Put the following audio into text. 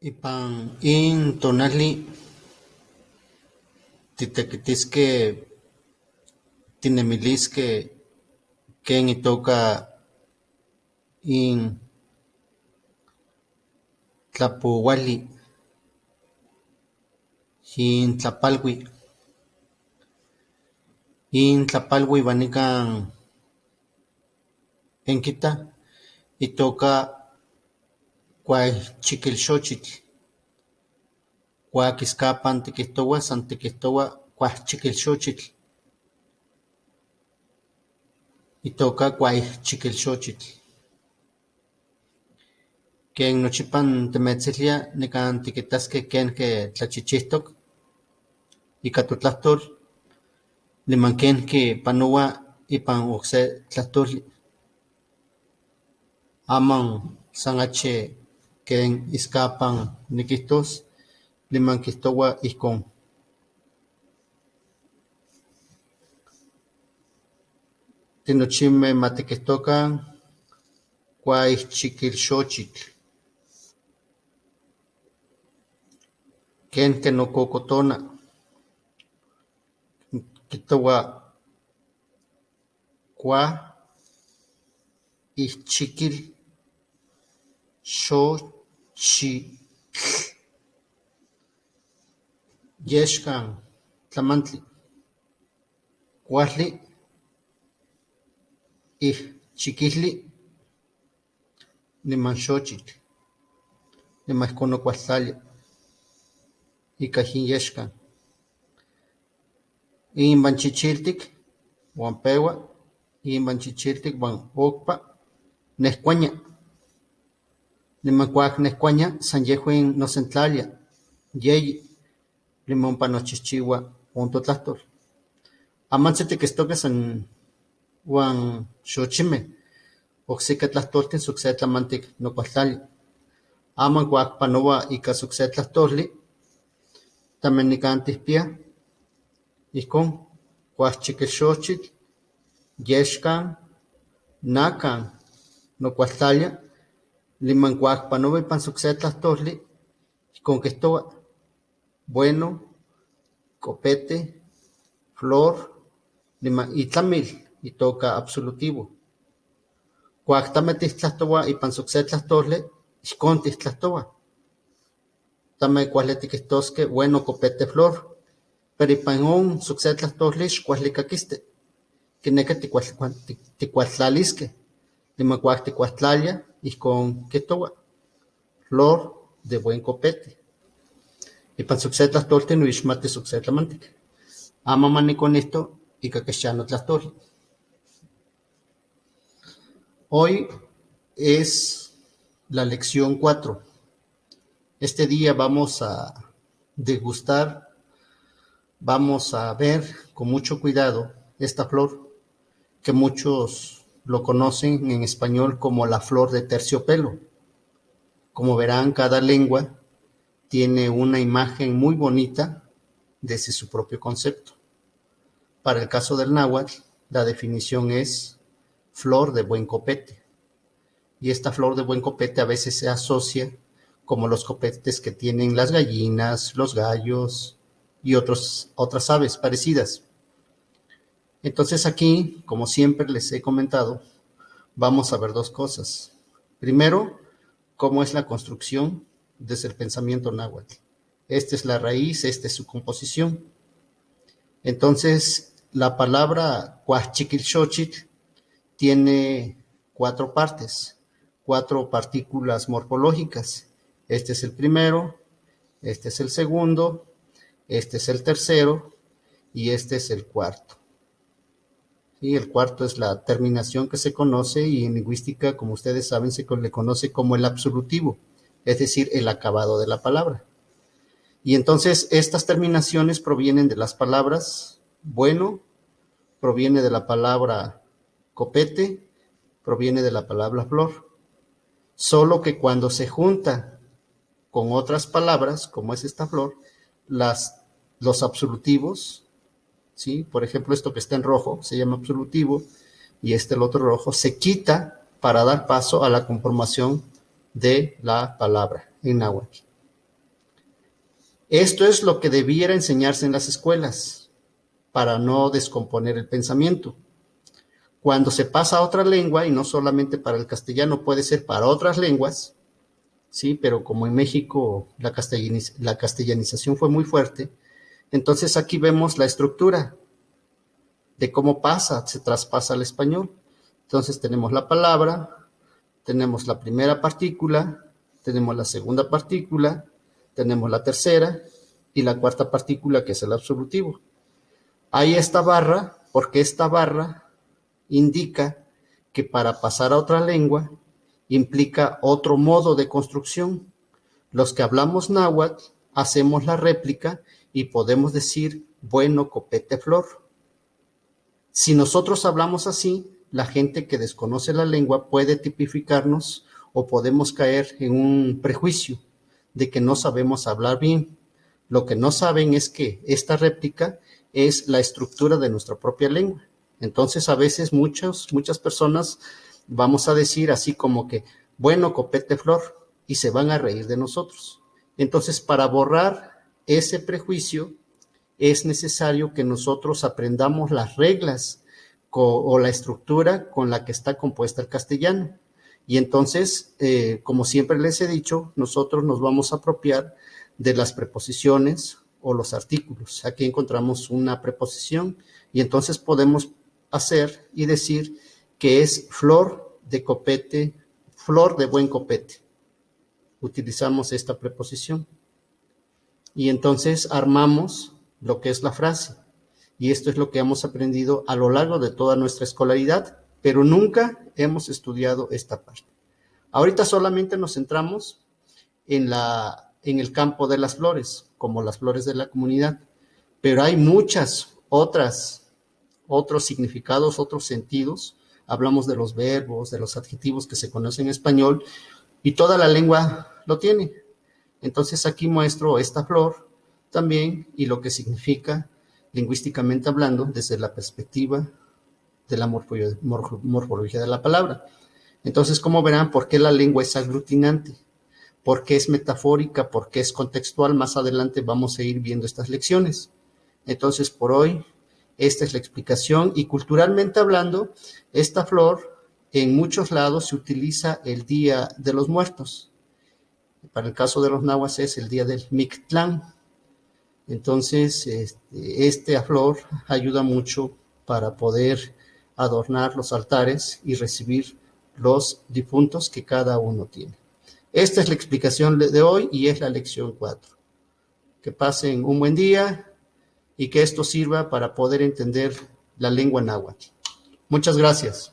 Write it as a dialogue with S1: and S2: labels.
S1: Ipan in tonali titequitisque tinemilisque ken itoka in tlapouali in tlapalui. In tlapalui iuan nikan enkita itoka kuachiquilxochitl. Kuaquiskapan tiquihtoua san tiquihtoua kuachiquilxochitl. Itoka kuachiquilxochitl. Ken nochipan timetzilya nikan tiquitasque ken que tlachichihtoc ika totlahtol niman ken que panoa ipan ocse tlahtoli. Aman san H ken iskapan nikihtos niman kihtoua ijkon. Tinochimeh matikihtokan kuachiquilxochitl. Ken que nococotona kihtoua kuaichiquil xochitl. Yexkan tlamantli kuali chiquili niman xochitl niman ijkon okualtlalia ika yin yexkan. Inban chichiltic uan peua inban chichiltic uan ocpa nehcuania. Niman cuac nehcuania san yehuen nosentlalia yeyi niman ompa nochihchiua on totlahtol. Amantzi tiquitztoqueh san uan xochimeh ocsique tlahtoltin ocse tlamantic nocualtlali. Aman cuac panoa ika ocse tlahtoli tameh nikan ticpiah ijkon kuachiquilxochitl, yexkan, nakan nocualtlalia niman cuac panoa ipan ocse tlahtoli ijkon quihtoua bueno, copete, flor, niman itlamil itoka absolutivo. Cuac tameh tihtlahtouah ipan ocse tlahtoli ijkon tihtlahtouah. Tameh cuali tiquihtosqueh bueno, copete, flor, pero ipan on ocse tlahtoli xcuali caquiste. Quinequi ticualtlalisqueh niman cuac ticualtlaliah ijkon quihtoua flor de buen copete. Ipan ocse tlahtoltin noixmatis ocse tlamantic. Aman maniconihto ika quex notlahtoli. Hoy es la lección 4. Este día vamos a degustar, vamos a ver con mucho cuidado esta flor que muchos lo conocen en español como la flor de terciopelo. Como verán, cada lengua tiene una imagen muy bonita desde su propio concepto. Para el caso del náhuatl, la definición es flor de buen copete. Y esta flor de buen copete a veces se asocia como los copetes que tienen las gallinas, los gallos y otras aves parecidas. Entonces aquí, como siempre les he comentado, vamos a ver dos cosas. Primero, cómo es la construcción desde el pensamiento náhuatl. Esta es la raíz, esta es su composición. Entonces, la palabra kuachiquilxochitl tiene 4 partes, 4 partículas morfológicas. Este es el primero, este es el segundo, este es el tercero y este es el cuarto. Y el cuarto es la terminación que se conoce y en lingüística, como ustedes saben, se le conoce como el absolutivo, es decir, el acabado de la palabra. Y entonces estas terminaciones provienen de las palabras bueno, proviene de la palabra copete, proviene de la palabra flor. Solo que cuando se junta con otras palabras, como es esta flor, los absolutivos, ¿sí? Por ejemplo, esto que está en rojo se llama absolutivo y el otro rojo se quita para dar paso a la conformación de la palabra en náhuatl. Esto es lo que debiera enseñarse en las escuelas para no descomponer el pensamiento. Cuando se pasa a otra lengua, y no solamente para el castellano, puede ser para otras lenguas, ¿sí? Pero como en México la castellanización fue muy fuerte, entonces aquí vemos la estructura de cómo se traspasa al español. Entonces tenemos la palabra, tenemos la primera partícula, tenemos la segunda partícula, tenemos la tercera y la cuarta partícula, que es el absolutivo. Hay esta barra porque esta barra indica que para pasar a otra lengua implica otro modo de construcción. Los que hablamos náhuatl hacemos la réplica y podemos decir bueno, copete, flor. Si nosotros hablamos así, la gente que desconoce la lengua puede tipificarnos o podemos caer en un prejuicio de que no sabemos hablar bien. Lo que no saben es que esta réplica es la estructura de nuestra propia lengua. Entonces, a veces muchas personas vamos a decir así como que, bueno, copete, flor, y se van a reír de nosotros. Entonces, para borrar ese prejuicio, es necesario que nosotros aprendamos las reglas o la estructura con la que está compuesta el castellano. Y entonces, como siempre les he dicho, nosotros nos vamos a apropiar de las preposiciones o los artículos. Aquí encontramos una preposición y entonces podemos hacer y decir que es flor de copete, flor de buen copete. Utilizamos esta preposición. Y entonces armamos lo que es la frase. Y esto es lo que hemos aprendido a lo largo de toda nuestra escolaridad, pero nunca hemos estudiado esta parte. Ahorita solamente nos centramos en el campo de las flores, como las flores de la comunidad, pero hay muchas otros significados, otros sentidos. Hablamos de los verbos, de los adjetivos que se conocen en español, y toda la lengua lo tiene. Entonces aquí muestro esta flor también y lo que significa lingüísticamente hablando desde la perspectiva de la morfología de la palabra. Entonces, como verán, ¿por qué la lengua es aglutinante? ¿Por qué es metafórica? ¿Por qué es contextual? Más adelante vamos a ir viendo estas lecciones. Entonces, por hoy, esta es la explicación. Y culturalmente hablando, esta flor en muchos lados se utiliza el Día de los Muertos. Para el caso de los nahuas es el día del Mictlán. Entonces, esta flor ayuda mucho para poder adornar los altares y recibir los difuntos que cada uno tiene. Esta es la explicación de hoy y es la lección 4. Que pasen un buen día y que esto sirva para poder entender la lengua náhuatl. Muchas gracias.